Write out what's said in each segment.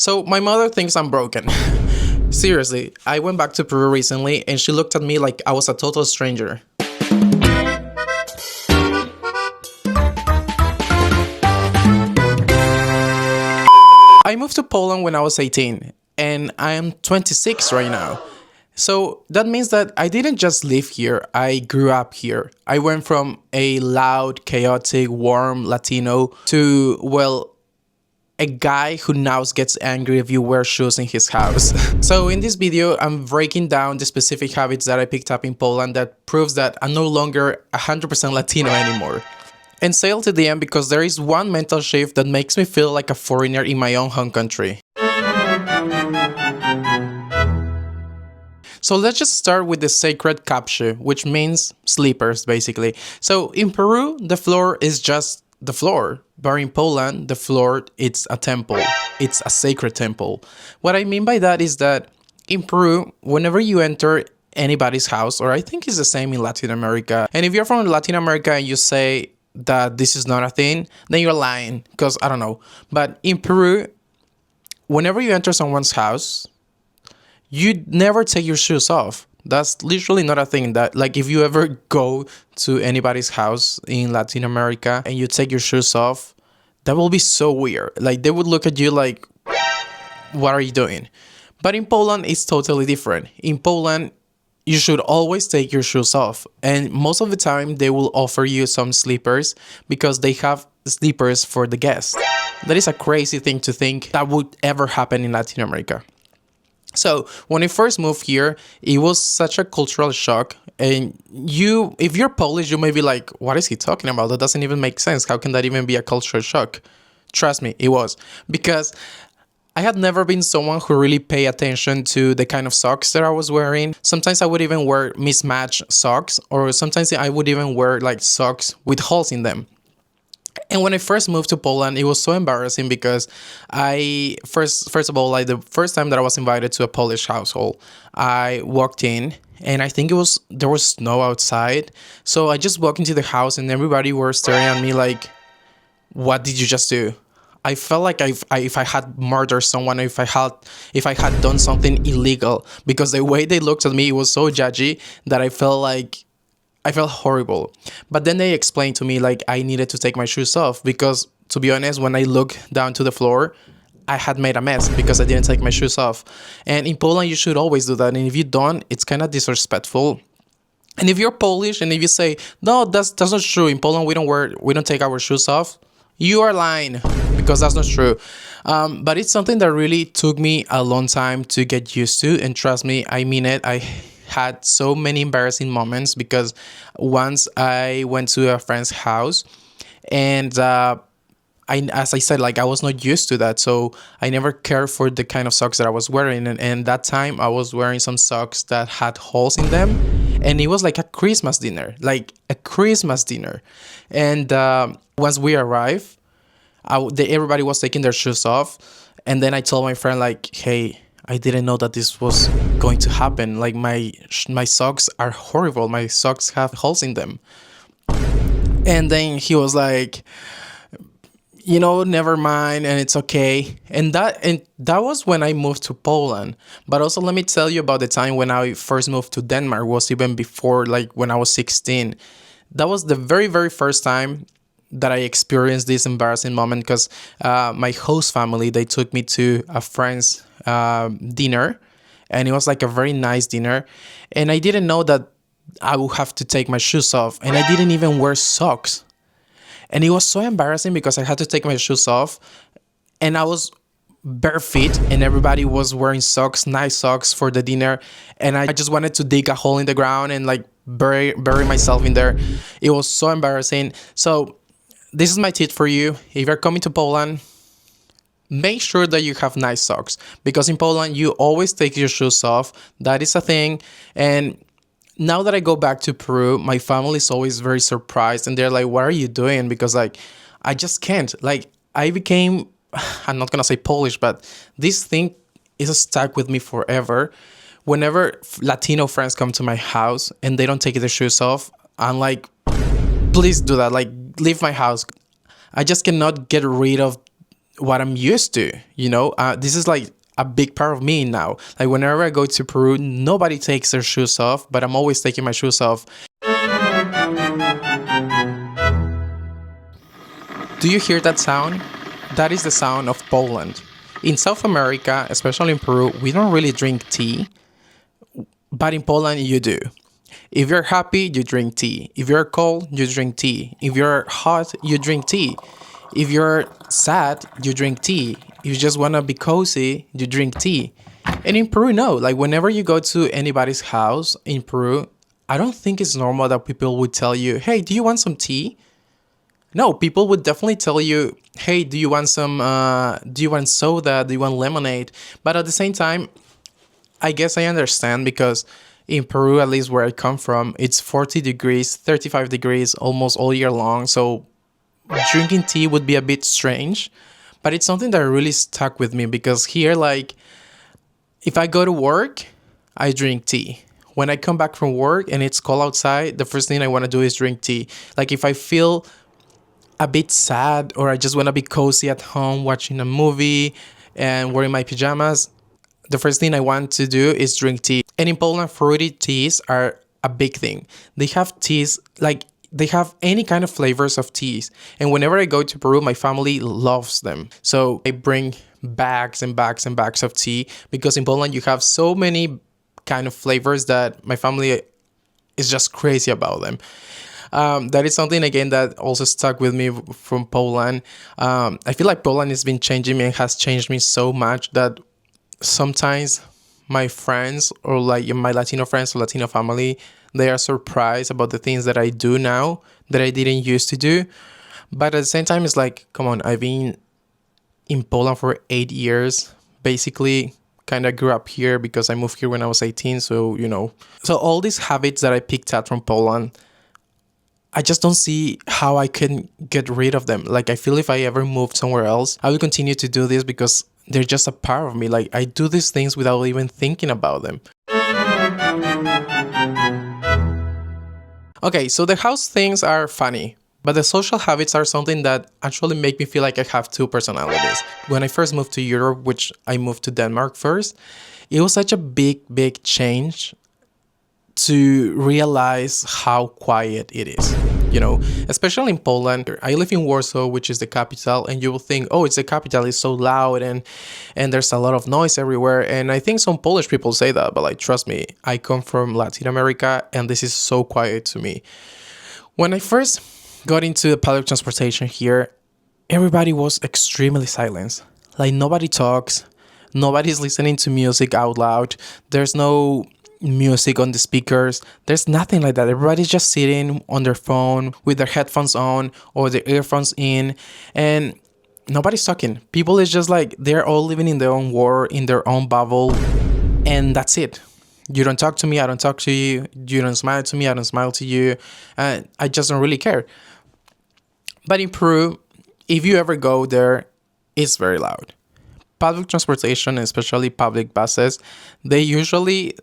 So my mother thinks I'm broken. Seriously, I went back to Peru recently and she looked at me like I was a total stranger. I moved to Poland when I was 18 and I am 26 right now. So that means that I didn't just live here, I grew up here. I went from a loud, chaotic, warm Latino to, well, a guy who now gets angry if you wear shoes in his house. So in this video, I'm breaking down the specific habits that I picked up in Poland that proves that I'm no longer 100% Latino anymore. And stay till the end because there is one mental shift that makes me feel like a foreigner in my own home country. So let's just start with the sacred capsule, which means sleepers, basically. So in Peru, the floor is just the floor, but in Poland, the floor, it's a temple. It's a sacred temple. What I mean by that is that in Peru, whenever you enter anybody's house, or I think it's the same in Latin America, and if you're from Latin America and you say that this is not a thing, then you're lying, because I don't know. But in Peru, whenever you enter someone's house, you never take your shoes off. That's literally not a thing. That, like, if you ever go to anybody's house in Latin America and you take your shoes off, that will be so weird. Like, they would look at you like, what are you doing? But in Poland, it's totally different. In Poland, you should always take your shoes off. And most of the time, they will offer you some slippers because they have slippers for the guests. That is a crazy thing to think that would ever happen in Latin America. So when I first moved here, it was such a cultural shock. And if you're Polish, you may be like, what is he talking about? That doesn't even make sense. How can that even be a cultural shock? Trust me, it was. Because I had never been someone who really paid attention to the kind of socks that I was wearing. Sometimes I would even wear mismatched socks, or sometimes I would even wear like socks with holes in them. And when I first moved to Poland, it was so embarrassing because first of all, like the first time that I was invited to a Polish household, I walked in and I think there was snow outside. So I just walked into the house and everybody were staring at me like, what did you just do? I felt like if I had murdered someone, if I had done something illegal, because the way they looked at me, it was so judgy that I felt horrible. But then they explained to me like I needed to take my shoes off because, to be honest, when I looked down to the floor, I had made a mess because I didn't take my shoes off. And in Poland, you should always do that. And if you don't, it's kind of disrespectful. And if you're Polish and if you say, no, that's not true. In Poland, we don't take our shoes off. You are lying because that's not true. But it's something that really took me a long time to get used to. And trust me, I mean it. I had so many embarrassing moments because once I went to a friend's house and as I said, like I was not used to that. So I never cared for the kind of socks that I was wearing. And that time I was wearing some socks that had holes in them. And it was like a Christmas dinner. And once we arrived, everybody was taking their shoes off. And then I told my friend like, hey, I didn't know that this was going to happen. Like my socks are horrible. My socks have holes in them. And then he was like, never mind, and it's okay. And that was when I moved to Poland. But also let me tell you about the time when I first moved to Denmark. Was even before, like when I was 16. That was the very, very first time that I experienced this embarrassing moment because my host family, they took me to a friend's dinner, and it was like a very nice dinner, and I didn't know that I would have to take my shoes off, and I didn't even wear socks, and it was so embarrassing because I had to take my shoes off, and I was bare feet, and everybody was wearing socks, nice socks for the dinner, and I just wanted to dig a hole in the ground and like bury myself in there. It was so embarrassing. So this is my tip for you. If you're coming to Poland, make sure that you have nice socks because in Poland, you always take your shoes off. That is a thing. And now that I go back to Peru, my family is always very surprised and they're like, what are you doing? Because like, I just can't. Like I became, I'm not going to say Polish, but this thing is stuck with me forever. Whenever Latino friends come to my house and they don't take their shoes off, I'm like, please do that. Like leave my house. I just cannot get rid of what I'm used to. This is like a big part of me now. Like whenever I go to Peru, nobody takes their shoes off, but I'm always taking my shoes off. Do you hear that sound? That is the sound of Poland. In South America, especially in Peru, we don't really drink tea, but in Poland you do. If you're happy, you drink tea. If you're cold, you drink tea. If you're hot, you drink tea. If you're sad, you drink tea. If you just want to be cozy, you drink tea. And in Peru, no. Like whenever you go to anybody's house in Peru, I don't think it's normal that people would tell you, hey, do you want some tea? No, people would definitely tell you, hey, do you want soda? Do you want lemonade? But at the same time, I guess I understand because in Peru, at least where I come from, it's 40 degrees, 35 degrees almost all year long. So drinking tea would be a bit strange, but it's something that really stuck with me because here, like, if I go to work, I drink tea. When I come back from work and it's cold outside, the first thing I want to do is drink tea. Like, if I feel a bit sad or I just want to be cozy at home watching a movie and wearing my pajamas, the first thing I want to do is drink tea. And in Poland, fruity teas are a big thing. They have teas, like they have any kind of flavors of teas. And whenever I go to Peru, my family loves them. So I bring bags and bags and bags of tea because in Poland you have so many kind of flavors that my family is just crazy about them. That is something again that also stuck with me from Poland. I feel like Poland has been changing me and has changed me so much that sometimes my friends or like my Latino friends or Latino family, they are surprised about the things that I do now that I didn't used to do. But at the same time, it's like, come on, I've been in Poland for 8 years, basically kind of grew up here because I moved here when I was 18. So, so all these habits that I picked up from Poland, I just don't see how I can get rid of them. Like, I feel if I ever moved somewhere else, I will continue to do this because they're just a part of me. Like, I do these things without even thinking about them. Okay, so the house things are funny, but the social habits are something that actually make me feel like I have two personalities. When I first moved to Europe, which I moved to Denmark first, it was such a big, big change to realize how quiet it is, especially in Poland. I live in Warsaw, which is the capital, and you will think, oh, it's the capital, it's so loud and there's a lot of noise everywhere. And I think some Polish people say that, but like, trust me, I come from Latin America and this is so quiet to me. When I first got into public transportation here, everybody was extremely silent. Like, nobody talks, nobody's listening to music out loud, there's no music on the speakers, there's nothing like that. Everybody's just sitting on their phone with their headphones on or their earphones in, and nobody's talking. People is just like, they're all living in their own world, in their own bubble, and that's it. You don't talk to me, I don't talk to you. You don't smile to me, I don't smile to you. I just don't really care. But in Peru, if you ever go there, it's very loud. Public transportation, especially public buses, they usually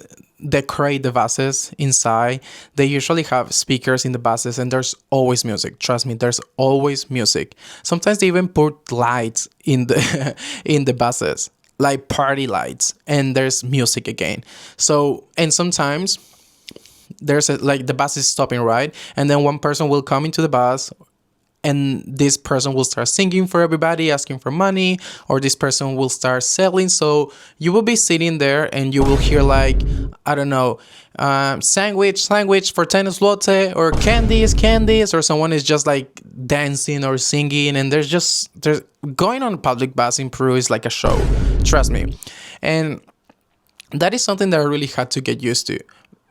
decorate the buses inside. They usually have speakers in the buses and there's always music. Trust me, there's always music. Sometimes they even put lights in the in the buses, like party lights, and there's music again. So, and sometimes there's like the bus is stopping, right? And then one person will come into the bus and this person will start singing for everybody, asking for money, or this person will start selling. So you will be sitting there and you will hear like, I don't know, sandwich for 10 zloty, or candies, or someone is just like dancing or singing, and there's going on a public bus in Peru is like a show, trust me. And that is something that I really had to get used to.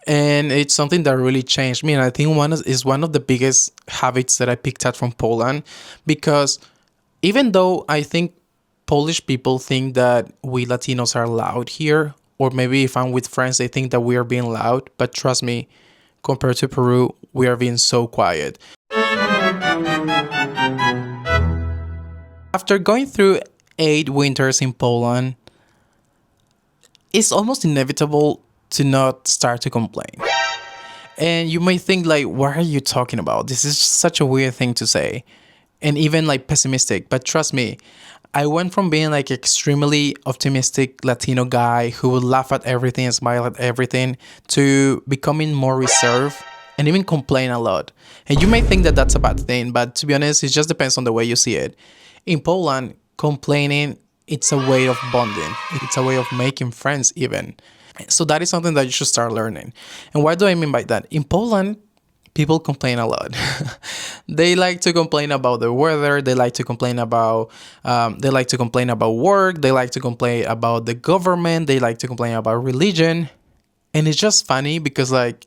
And it's something that really changed me. And I think is one of the biggest habits that I picked up from Poland, because even though I think Polish people think that we Latinos are loud here, or maybe if I'm with friends, they think that we are being loud. But trust me, compared to Peru, we are being so quiet. After going through 8 winters in Poland, it's almost inevitable to not start to complain. And you may think like, what are you talking about? This is such a weird thing to say, and even like pessimistic. But trust me, I went from being like extremely optimistic Latino guy who would laugh at everything and smile at everything to becoming more reserved and even complain a lot. And you may think that that's a bad thing, but to be honest, it just depends on the way you see it. In Poland, complaining it's a way of bonding. It's a way of making friends even. So that is something that you should start learning. And what do I mean by that? In Poland, people complain a lot. They like to complain about the weather. They like to complain about work. They like to complain about the government. They like to complain about religion. And it's just funny because like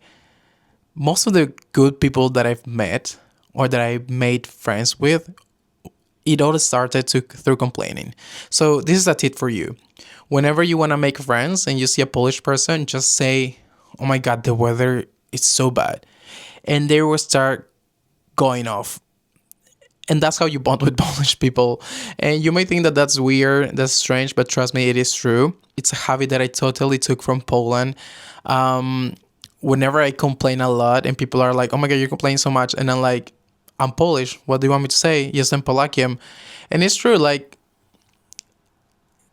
most of the good people that I've met or that I made friends with, it all started through complaining. So this is a tip for you. Whenever you want to make friends and you see a Polish person, just say, "Oh my God, the weather is so bad," and they will start going off. And that's how you bond with Polish people. And you may think that that's weird, that's strange, but trust me, it is true. It's a habit that I totally took from Poland. Whenever I complain a lot and people are like, "Oh my God, you complain so much," and I'm like, "I'm Polish. What do you want me to say? Jestem Polakiem." And it's true. Like,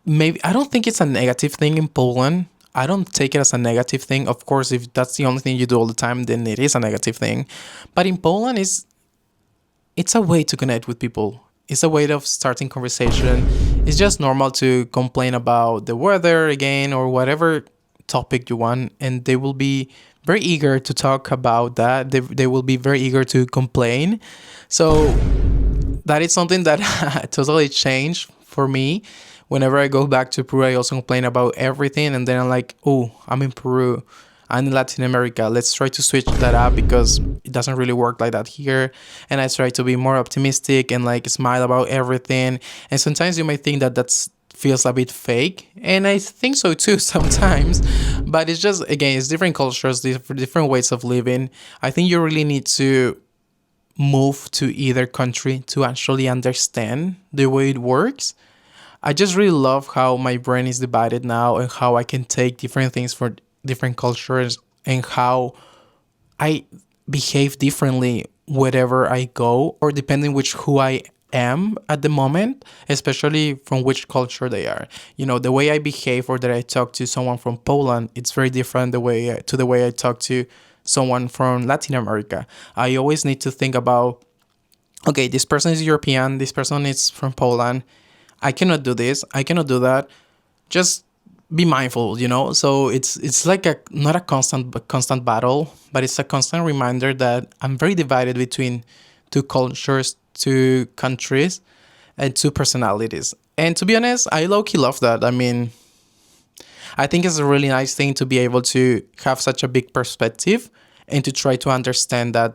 maybe I don't think it's a negative thing in Poland. I don't take it as a negative thing. Of course, if that's the only thing you do all the time, then it is a negative thing. But in Poland, it's a way to connect with people. It's a way of starting conversation. It's just normal to complain about the weather again or whatever topic you want, and they will be very eager to talk about that. They will be very eager to complain. So that is something that totally changed for me. Whenever I go back to Peru, I also complain about everything, and then I'm like, "Oh, I'm in Peru. I'm in Latin America. Let's try to switch that up because it doesn't really work like that here." And I try to be more optimistic and like smile about everything. And sometimes you might think that that's feels a bit fake, and I think so too sometimes. But it's just again, it's different cultures, different ways of living. I think you really need to move to either country to actually understand the way it works. I just really love how my brain is divided now and how I can take different things for different cultures and how I behave differently wherever I go or depending which who I am at the moment, especially from which culture they are. You know, the way I behave or that I talk to someone from Poland, it's very different the way I talk to someone from Latin America. I always need to think about, okay, this person is European, this person is from Poland. I cannot do this. I cannot do that. Just be mindful, you know. So it's like a not a constant battle, but it's a constant reminder that I'm very divided between two cultures, two countries, and two personalities. And to be honest, I low-key love that. I mean, I think it's a really nice thing to be able to have such a big perspective and to try to understand that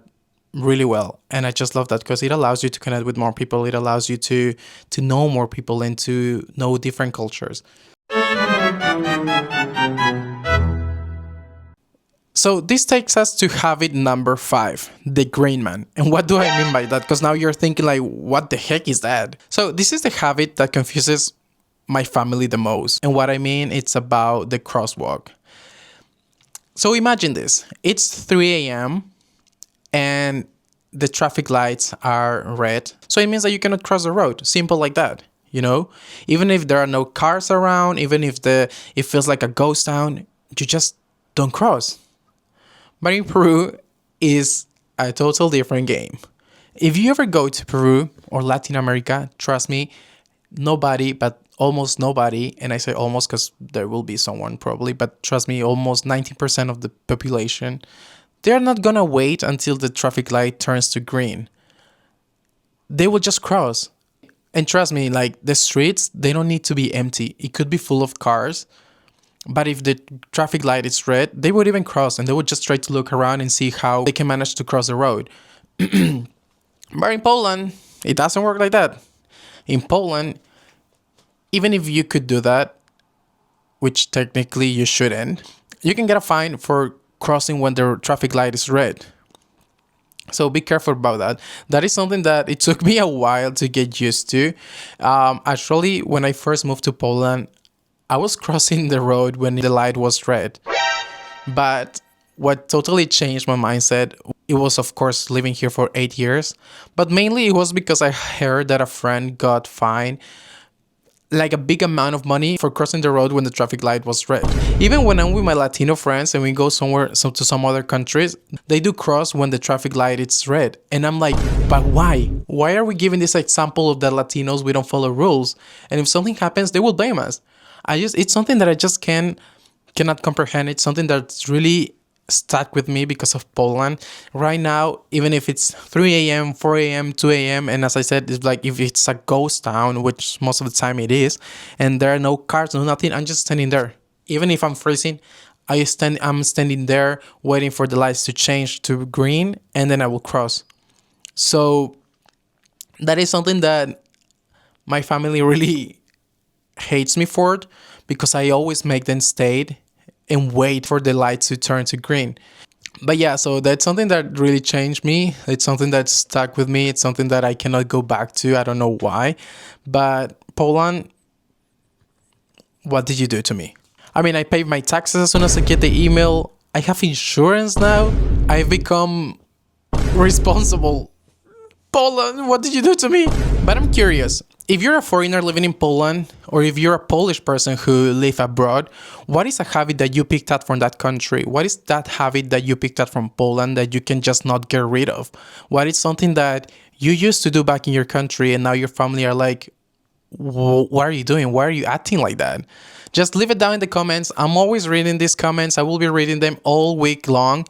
really well. And I just love that because it allows you to connect with more people. It allows you to know more people and to know different cultures. So this takes us to habit number 5, the grain man. And what do I mean by that? Because now you're thinking like, what the heck is that? So this is the habit that confuses my family the most. And what I mean, it's about the crosswalk. So imagine this. It's 3 a.m. and the traffic lights are red. So it means that you cannot cross the road. Simple like that, you know? Even if there are no cars around, even if it feels like a ghost town, you just don't cross. But in Peru is a total different game. If you ever go to Peru or Latin America, trust me, nobody, but almost nobody, and I say almost because there will be someone probably, but trust me, almost 90% of the population, they're not gonna wait until the traffic light turns to green. They will just cross. And trust me, like the streets, they don't need to be empty. It could be full of cars, but if the traffic light is red, they would even cross and they would just try to look around and see how they can manage to cross the road. But in Poland, it doesn't work like that. In Poland, even if you could do that, which technically you shouldn't, you can get a fine for crossing when the traffic light is red. So be careful about that. That is something that it took me a while to get used to. Actually, when I first moved to Poland, I was crossing the road when the light was red. But what totally changed my mindset, it was of course living here for 8 years. But mainly it was because I heard that a friend got fined like a big amount of money for crossing the road when the traffic light was red. Even when I'm with my Latino friends and we go somewhere to some other countries, they do cross when the traffic light is red. And I'm like, but why? Why are we giving this example of that Latinos, we don't follow rules? And if something happens, they will blame us. It's something that I just cannot comprehend. It's something that's really stuck with me because of Poland. Right now, even if it's 3 a.m., 4 a.m., 2 a.m., and as I said, it's like if it's a ghost town, which most of the time it is, and there are no cars, no nothing, I'm just standing there. Even if I'm freezing, I'm standing there waiting for the lights to change to green, and then I will cross. So that is something that my family really hates me for it, because I always make them stay and wait for the lights to turn to green. But yeah, so that's something that really changed me. It's something that stuck with me. It's something that I cannot go back to. I don't know why. But Poland, what did you do to me? I mean, I paid my taxes as soon as I get the email. I have insurance now. I've become responsible. Poland, what did you do to me? But I'm curious. If you're a foreigner living in Poland, or if you're a Polish person who live abroad, what is a habit that you picked up from that country? What is that habit that you picked up from Poland that you can just not get rid of? What is something that you used to do back in your country and now your family are like, what are you doing? Why are you acting like that? Just leave it down in the comments. I'm always reading these comments. I will be reading them all week long.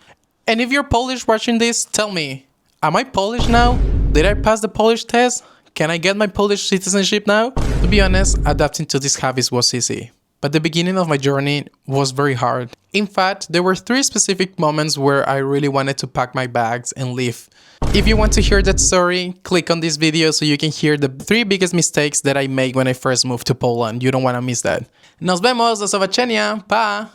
And if you're Polish watching this, tell me, am I Polish now? Did I pass the Polish test? Can I get my Polish citizenship now? To be honest, adapting to these habits was easy, but the beginning of my journey was very hard. In fact, there were 3 specific moments where I really wanted to pack my bags and leave. If you want to hear that story, click on this video so you can hear the 3 biggest mistakes that I made when I first moved to Poland. You don't want to miss that. Nos vemos, do zobaczenia, pa!